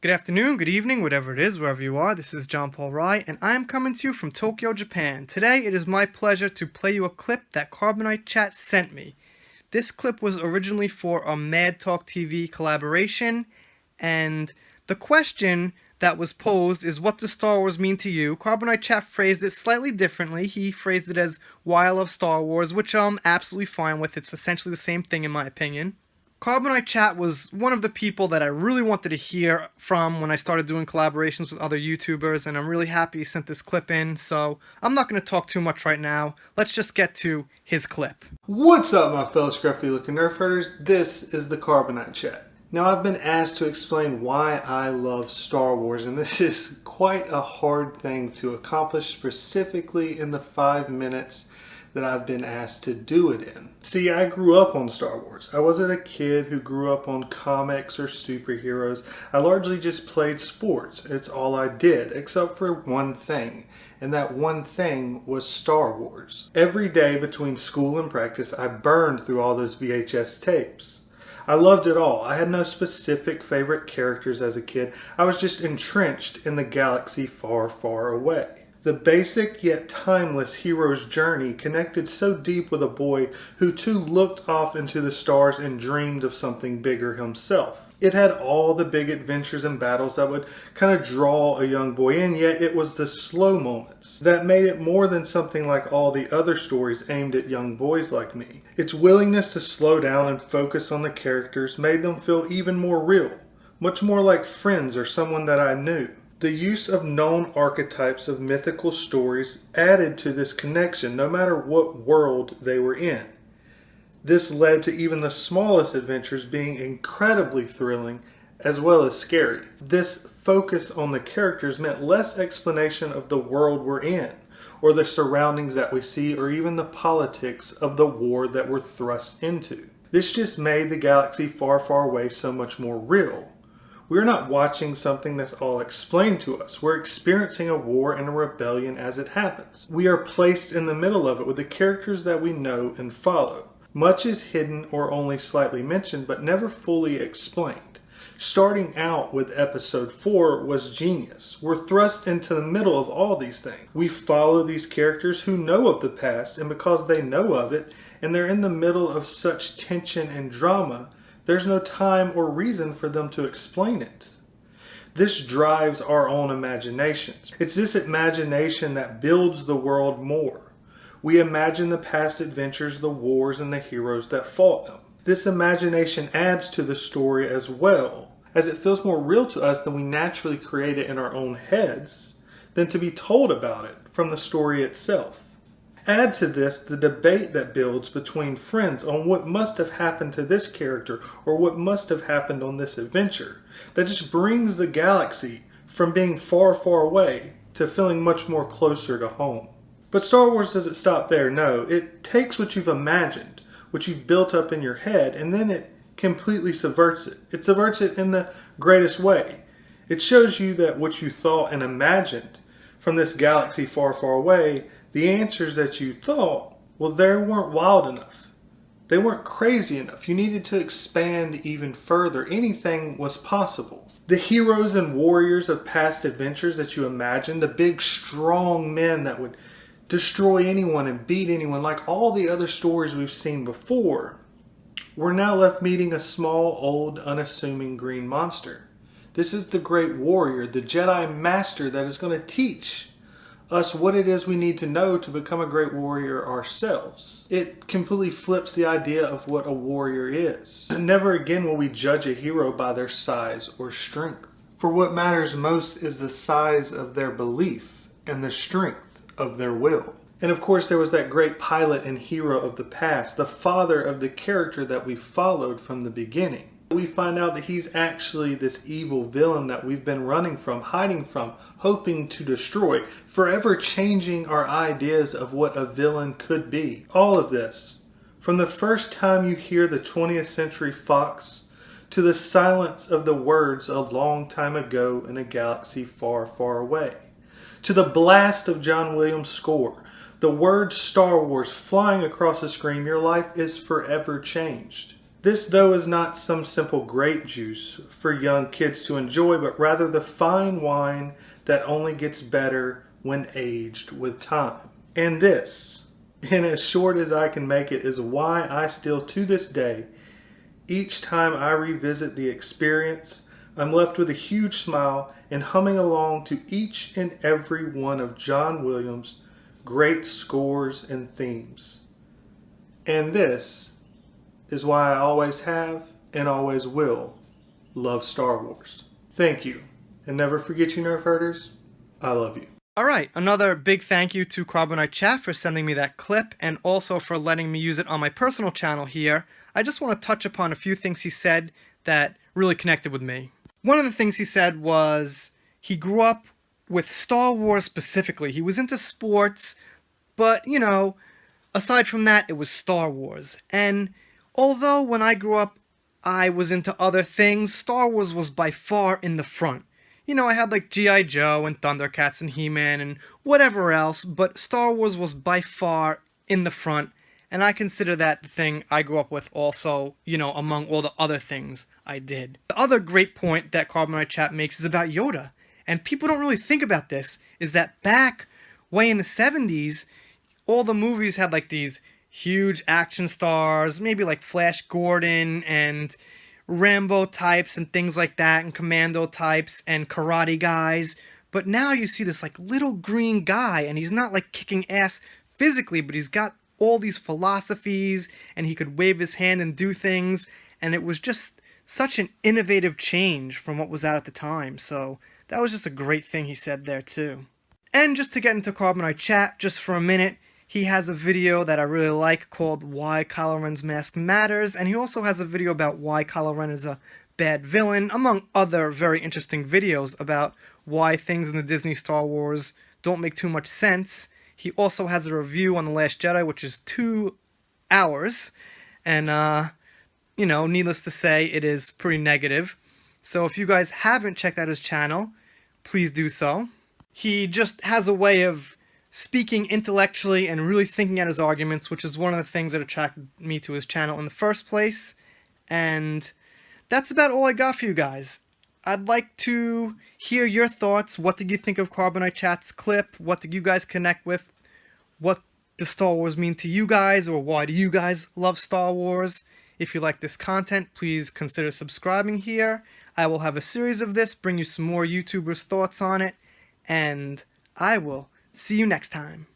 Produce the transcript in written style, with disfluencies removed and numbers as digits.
Good afternoon, good evening, whatever it is, wherever you are. This is John Paul Rai, and I am coming to you from Tokyo, Japan. Today, it is my pleasure to play you a clip that Carbonite Chat sent me. This clip was originally for a MadTalkTV collaboration, and the question that was posed is, what does Star Wars mean to you? Carbonite Chat phrased it slightly differently. He phrased it as, why I love Star Wars, which I'm absolutely fine with. It's essentially the same thing in my opinion. Carbonite Chat was one of the people that I really wanted to hear from when I started doing collaborations with other YouTubers, and I'm really happy he sent this clip in, so I'm not going to talk too much right now. Let's just get to his clip. What's up, my fellow scruffy looking nerf herders? This is the Carbonite Chat. Now, I've been asked to explain why I love Star Wars, and this is quite a hard thing to accomplish, specifically in the 5 minutes that I've been asked to do it in. See, I grew up on Star Wars. I wasn't a kid who grew up on comics or superheroes. I largely just played sports. It's all I did, except for one thing. And that one thing was Star Wars. Every day between school and practice, I burned through all those VHS tapes. I loved it all. I had no specific favorite characters as a kid. I was just entrenched in the galaxy far, far away. The basic yet timeless hero's journey connected so deep with a boy who too looked off into the stars and dreamed of something bigger himself. It had all the big adventures and battles that would kind of draw a young boy in, yet it was the slow moments that made it more than something like all the other stories aimed at young boys like me. Its willingness to slow down and focus on the characters made them feel even more real, much more like friends or someone that I knew. The use of known archetypes of mythical stories added to this connection, no matter what world they were in. This led to even the smallest adventures being incredibly thrilling as well as scary. This focus on the characters meant less explanation of the world we're in, or the surroundings that we see, or even the politics of the war that we're thrust into. This just made the galaxy far, far away so much more real. We're not watching something that's all explained to us. We're experiencing a war and a rebellion as it happens. We are placed in the middle of it with the characters that we know and follow. Much is hidden or only slightly mentioned, but never fully explained. Starting out with episode 4 was genius. We're thrust into the middle of all these things. We follow these characters who know of the past, and because they know of it, and they're in the middle of such tension and drama, there's no time or reason for them to explain it. This drives our own imaginations. It's this imagination that builds the world more. We imagine the past adventures, the wars, and the heroes that fought them. This imagination adds to the story as well, as it feels more real to us than we naturally create it in our own heads, than to be told about it from the story itself. Add to this the debate that builds between friends on what must have happened to this character or what must have happened on this adventure. That just brings the galaxy from being far, far away to feeling much more closer to home. But Star Wars doesn't stop there, no. It takes what you've imagined, what you've built up in your head, and then it completely subverts it. It subverts it in the greatest way. It shows you that what you thought and imagined from this galaxy far, far away, the answers that you thought, well, they weren't wild enough. They weren't crazy enough. You needed to expand even further. Anything was possible. The heroes and warriors of past adventures that you imagined, the big, strong men that would destroy anyone and beat anyone, like all the other stories we've seen before, we're now left meeting a small, old, unassuming green monster. This is the great warrior, the Jedi Master that is going to teach us what it is we need to know to become a great warrior ourselves. It completely flips the idea of what a warrior is. Never again will we judge a hero by their size or strength. For what matters most is the size of their belief and the strength of their will. And of course there was that great pilot and hero of the past, the father of the character that we followed from the beginning. We find out that he's actually this evil villain that we've been running from, hiding from, hoping to destroy, forever changing our ideas of what a villain could be. All of this, from the first time you hear the 20th Century Fox, to the silence of the words a long time ago in a galaxy far, far away, to the blast of John Williams' score, the word Star Wars flying across the screen, your life is forever changed. This, though, is not some simple grape juice for young kids to enjoy, but rather the fine wine that only gets better when aged with time. And this, in as short as I can make it, is why I still, to this day, each time I revisit the experience, I'm left with a huge smile and humming along to each and every one of John Williams' great scores and themes. And this is why I always have and always will love Star Wars. Thank you. And never forget, you nerf herders, I love you. Alright, another big thank you to Carbonite Chat for sending me that clip and also for letting me use it on my personal channel here. I just want to touch upon a few things he said that really connected with me. One of the things he said was he grew up with Star Wars specifically. He was into sports, but, you know, aside from that, it was Star Wars. And although when I grew up, I was into other things, Star Wars was by far in the front. You know, I had like G.I. Joe and Thundercats and He-Man and whatever else, but Star Wars was by far in the front, and I consider that the thing I grew up with also, you know, among all the other things I did. The other great point that Carbonite Chat makes is about Yoda, and people don't really think about this, is that back way in the 70s, all the movies had like these huge action stars, maybe like Flash Gordon and Rambo types and things like that, and commando types and karate guys. But now you see this like little green guy, and he's not like kicking ass physically, but he's got all these philosophies, and he could wave his hand and do things, and it was just such an innovative change from what was out at the time. So that was just a great thing he said there too. And just to get into Carbonite Chat just for a minute, he has a video that I really like called Why Kylo Ren's Mask Matters, and he also has a video about why Kylo Ren is a bad villain, among other very interesting videos about why things in the Disney Star Wars don't make too much sense. He also has a review on The Last Jedi, which is 2 hours, and, you know, needless to say, it is pretty negative. So if you guys haven't checked out his channel, please do so. He just has a way of speaking intellectually and really thinking out his arguments, which is one of the things that attracted me to his channel in the first place. And that's about all I got for you guys. I'd like to hear your thoughts. What did you think of Carbonite Chat's clip? What did you guys connect with? What does Star Wars mean to you guys? Or why do you guys love Star Wars? If you like this content, please consider subscribing here. I will have a series of this, bring you some more YouTubers' thoughts on it. And I will see you next time.